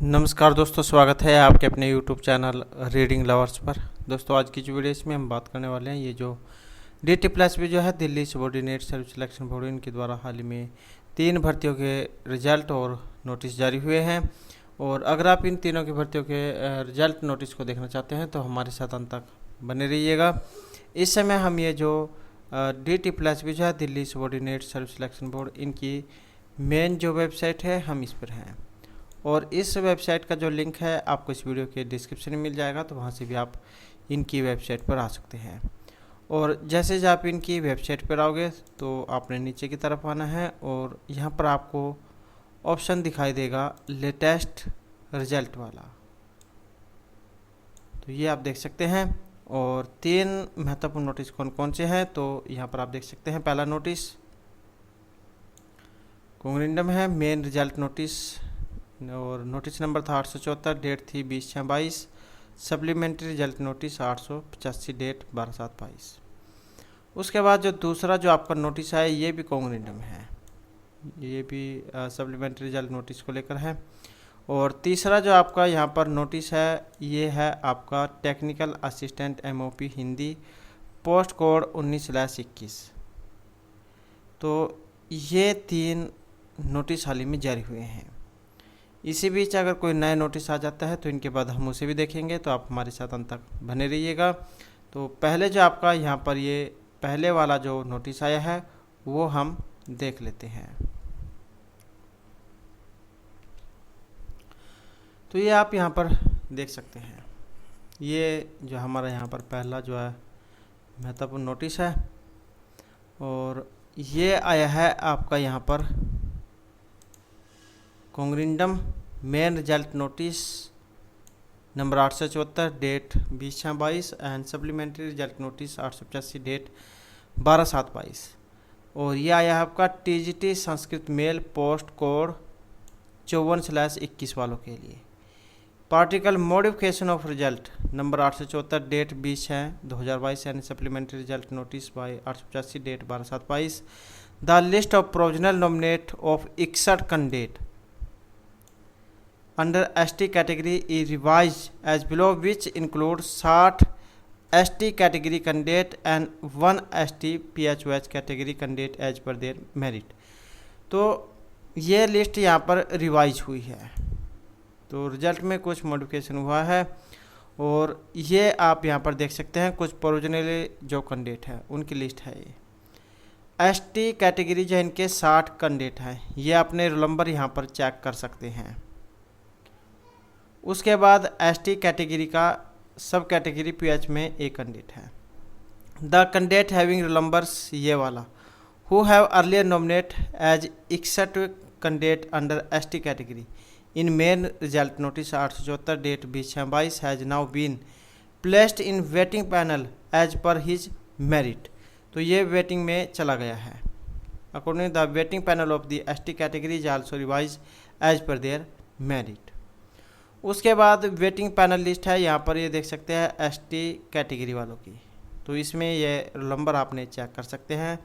नमस्कार दोस्तों, स्वागत है आपके अपने YouTube चैनल रीडिंग लवर्स पर। दोस्तों आज की जो वीडियो इसमें हम बात करने वाले हैं ये जो DT प्लस भी जो है Delhi subordinate service selection board इनके द्वारा हाल ही में 3 भर्तियों के रिजल्ट और नोटिस जारी हुए हैं। और अगर आप इन तीनों की भर्तियों के रिजल्ट नोटिस को देखना चाहते हैं तो हमारे साथ अंत तक बने रहिएगा। इस समय हम ये जो DT प्लस भी जो है Delhi subordinate service selection board इनकी मेन जो वेबसाइट है हम इस पर हैं और इस वेबसाइट का जो लिंक है आपको इस वीडियो के डिस्क्रिप्शन में मिल जाएगा, तो वहाँ से भी आप इनकी वेबसाइट पर आ सकते हैं। और जैसे आप इनकी वेबसाइट पर आओगे तो आपने नीचे की तरफ आना है और यहाँ पर आपको ऑप्शन दिखाई देगा लेटेस्ट रिजल्ट वाला, तो ये आप देख सकते हैं। और 3 महत्वपूर्ण नोटिस कौन कौन से हैं तो यहाँ पर आप देख सकते हैं। पहला नोटिस कोंगरिंडम है, मेन रिजल्ट नोटिस, और नोटिस नंबर था 874, डेट थी 20/6/22। Supplementary result notice 885, date 12/7/22। उसके बाद जो दूसरा जो आपका नोटिस है ये भी कोंगरिंडम है, ये भी सप्लीमेंट्री रिजल्ट नोटिस को लेकर है। और तीसरा जो आपका यहाँ पर नोटिस है ये है आपका technical assistant MOP Hindi, post code 19/21। तो ये 3 नोटिस हाल ही में जारी हुए हैं। इसी बीच अगर कोई नया नोटिस आ जाता है तो इनके बाद हम उसे भी देखेंगे, तो आप हमारे साथ अंत तक बने रहिएगा। तो पहले जो आपका यहाँ पर ये पहले वाला जो नोटिस आया है वो हम देख लेते हैं। तो ये आप यहाँ पर देख सकते हैं, ये जो हमारा यहाँ पर पहला जो है महत्वपूर्ण नोटिस है और ये आया है आपका यहाँ पर कोंगरिंडम main result notice number 874, date 20/6/22 and supplementary result notice 885, date 12/7/22। और ये आया है आपका TGT Sanskrit male post code 54/21 वालों के लिए। Partial modification of result number 874, date 20/6/2022 and supplementary result notice by 885, date 12/7/22। The list of provisional nominate of 61 candidate under ST category is revised as below, which includes 60 ST category candidate and 1 ST PHOH category candidate as per their merit। तो ये list यहाँ पर revise हुई है, तो result में कुछ modification हुआ है और ये आप यहाँ पर देख सकते हैं। कुछ प्रोविजनली जो कैंडिडेट है उनकी लिस्ट है ये। ST कैटेगरी जो इनके 60 कैंडिडेट हैं, ये अपने रोल नंबर यहाँ पर चेक कर सकते हैं। उसके बाद ST कैटेगरी का सब कैटेगरी PH में एक कैंडिडेट है। The candidate having roll numbers ये वाला who have earlier nominate as 61 candidate under ST category in main result notice 874, date 20/6/22 has now been placed in waiting panel as per his merit. तो ये waiting में चला गया है। According the waiting panel of the ST category is also revise as per their merit. उसके बाद waiting panel list है, यहाँ पर ये देख सकते हैं ST कैटेगरी वालों की, तो इसमें ये रोल नंबर आपने चेक कर सकते हैं।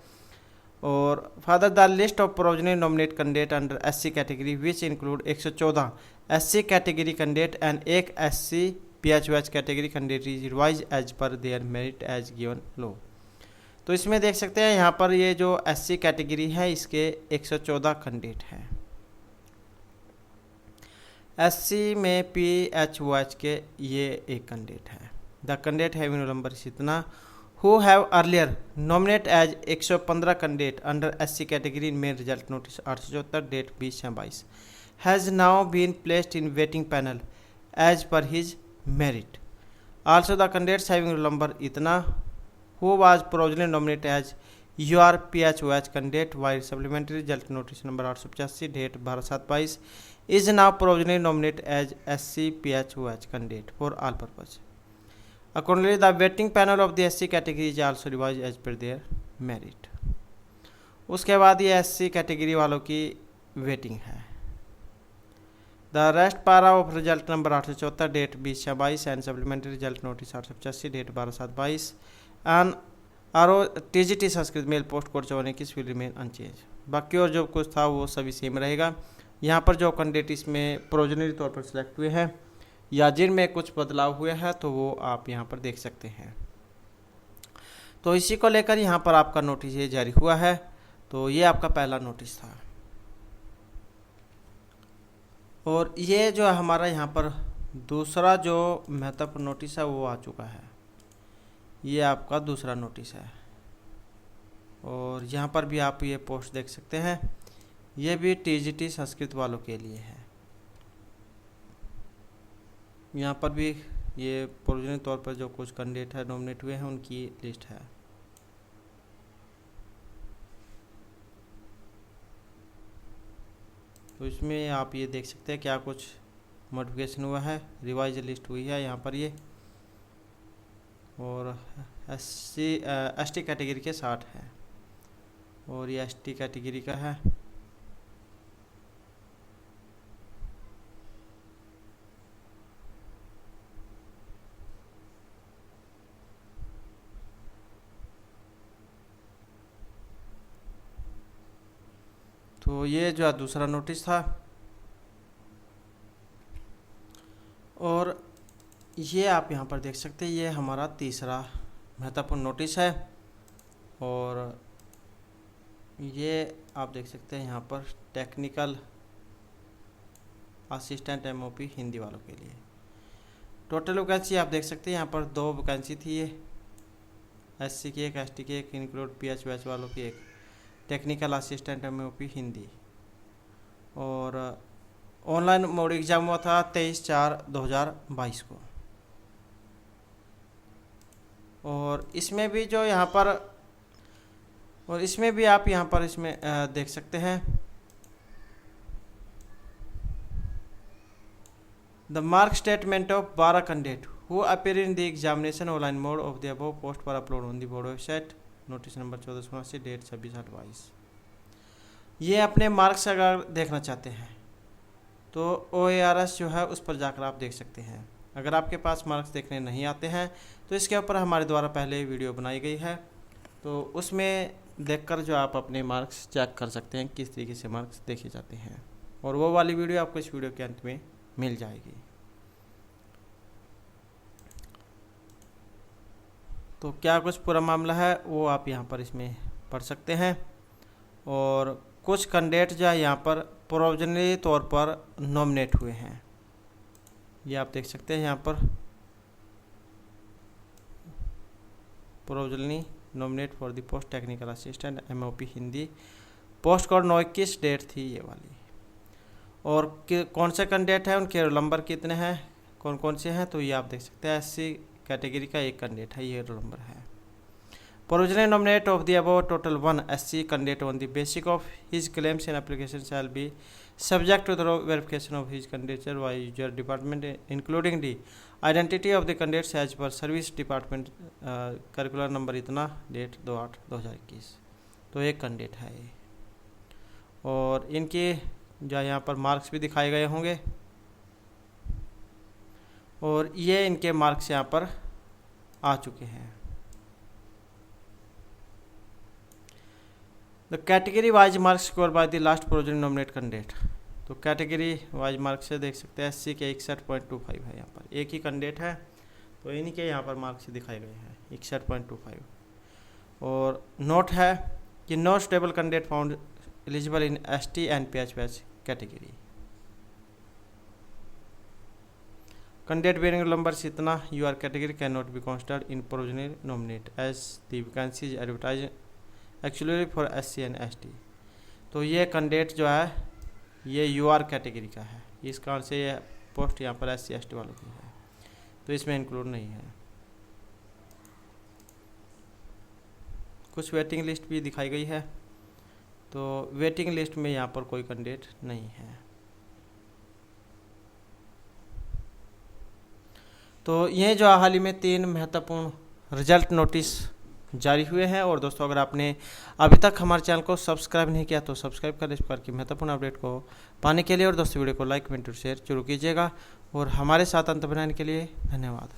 और further the list of provisionally nominate candidate under SC category which include 114 SC category candidate and 1 SC PHOH category candidate is revise as per their merit as given लो। तो इसमें देख सकते हैं यहाँ पर ये जो SC कैटेगरी है इसके 114 कैंडिडेट हैं। SC में PHOH के ये एक कैंडिडेट है। The candidate having roll number इतना who have earlier nominate as 115 candidate under SC category in main result notice 874, date 20/6/22 has now been placed in waiting panel as per his merit. Also the candidates having roll number इतना who was provisionally nominate as your PHOH candidate while supplementary result notice number 885, date 12/7/22 is now provisionally nominated as SC PHOH candidate for all purpose. Accordingly, the waiting panel of the SC category is also revised as per their merit. उसके बाद ये SC category वालों की waiting है। The rest para of result number 874, date 20/6/22 and supplementary result notice 885, date 12/7/22 and TGT Sanskrit male post code 54 will remain unchange. बाकी और जो कुछ था वो सभी सेम रहेगा। यहाँ पर जो कैंडिडेट इसमें प्रोविजनली तौर पर सिलेक्ट हुए हैं या जिनमें कुछ बदलाव हुए हैं तो वो आप यहाँ पर देख सकते हैं। तो इसी को लेकर यहाँ पर आपका नोटिस ये जारी हुआ है। तो ये आपका पहला नोटिस था और ये जो हमारा यहाँ पर दूसरा जो महत्वपूर्ण नोटिस है वो आ चुका है। ये आपका दूसरा नोटिस है और यहाँ पर भी आप ये पोस्ट देख सकते हैं। ये भी टीजीटी संस्कृत वालों के लिए है। यहाँ पर भी ये प्रोविजनल तौर पर जो कुछ कैंडिडेट है नॉमिनेट हुए हैं उनकी लिस्ट है। तो इसमें आप ये देख सकते हैं क्या कुछ मॉडिफिकेशन हुआ है, रिवाइज लिस्ट हुई है यहाँ पर ये, और एसटी कैटेगरी के 60 है और ये एसटी कैटेगरी का है। तो ये जो है दूसरा नोटिस था और ये आप यहाँ पर देख सकते हैं ये हमारा तीसरा महत्वपूर्ण नोटिस है और ये आप देख सकते हैं यहाँ पर टेक्निकल असिस्टेंट एमओपी हिंदी वालों के लिए। टोटल वैकेंसी आप देख सकते हैं यहाँ पर 2 वैकेंसी थी, ये एससी की एक, एसटी की एक, इंक्लूड पीएच बैच वालों की एक, टेक्निकल असिस्टेंट एमओपी हिंदी। और ऑनलाइन मोड एग्जाम हुआ था 23/4/2022 को। और इसमें भी जो यहाँ पर और इसमें भी आप यहाँ पर इसमें देख सकते हैं the mark statement of 12 candidate who appear in the examination online mode of the above post for upload on the board website. Notice number 14 date 26/8/22। ये अपने मार्क्स अगर देखना चाहते हैं तो OARS जो है उस पर जाकर आप देख सकते हैं। अगर आपके पास मार्क्स देखने नहीं आते हैं तो इसके ऊपर हमारे द्वारा पहले वीडियो बनाई गई है, तो उसमें देखकर जो आप अपने मार्क्स चेक कर सकते हैं किस तरीके से मार्क्स देखे जाते हैं, और वो वाली वीडियो आपको इस वीडियो के अंत में मिल जाएगी। तो क्या कुछ पूरा मामला है वो आप यहाँ पर इसमें पढ़ सकते हैं। और कुछ कैंडिडेट जो है यहाँ पर प्रोविजनली तौर पर नॉमिनेट हुए हैं, ये आप देख सकते हैं यहाँ पर provisionally nominate for the post technical assistant MOP Hindi. Post code 921 date थी ये वाली। और कौन से कैंडिडेट हैं, उनके रोल नंबर कितने हैं, कौन कौन से हैं, तो ये आप देख सकते हैं। एससी कैटेगरी का एक कैंडिडेट है, ये रोल नंबर है। Provisionally nominate of the above total 1 SC candidate on the basic of his claims and application shall be subject to the verification of his candidature by your department including the identity of the candidates as per service department curricular number इतना date 2/8/2021। तो एक candidate है ये, और इनके जो यहाँ पर मार्क्स भी दिखाए गए होंगे और ये इनके मार्क्स यहाँ पर आ चुके हैं। The category wise marks score by the last provisionally nominate candidate. तो कैटेगरी वाइज मार्क्स से देख सकते हैं एससी के 61.25 है, यहाँ पर एक ही कैंडिडेट है तो इन्हीं के यहाँ पर मार्क्स दिखाए गए हैं 61.25। और नोट है कि no stable candidate found eligible in ST and PH batch category. Candidate bearing number इतना UR category can not be considered in provisionally nominate as the vacancies advertise actually for SC and ST. तो ये candidate जो है ये यूआर category का है, इस कारण से ये पोस्ट यहाँ पर एससी एसटी वालों की है, तो इसमें इंक्लूड नहीं है। कुछ वेटिंग लिस्ट भी दिखाई गई है, तो वेटिंग लिस्ट में यहाँ पर कोई कैंडिडेट नहीं है। तो ये जो हाल ही में 3 महत्वपूर्ण रिजल्ट नोटिस जारी हुए हैं। और दोस्तों अगर आपने अभी तक हमारे चैनल को सब्सक्राइब नहीं किया तो सब्सक्राइब कर इस प्रकार की महत्वपूर्ण अपडेट को पाने के लिए। और दोस्तों वीडियो को लाइक कमेंट और शेयर जरूर कीजिएगा, और हमारे साथ अंत बनाने के लिए धन्यवाद।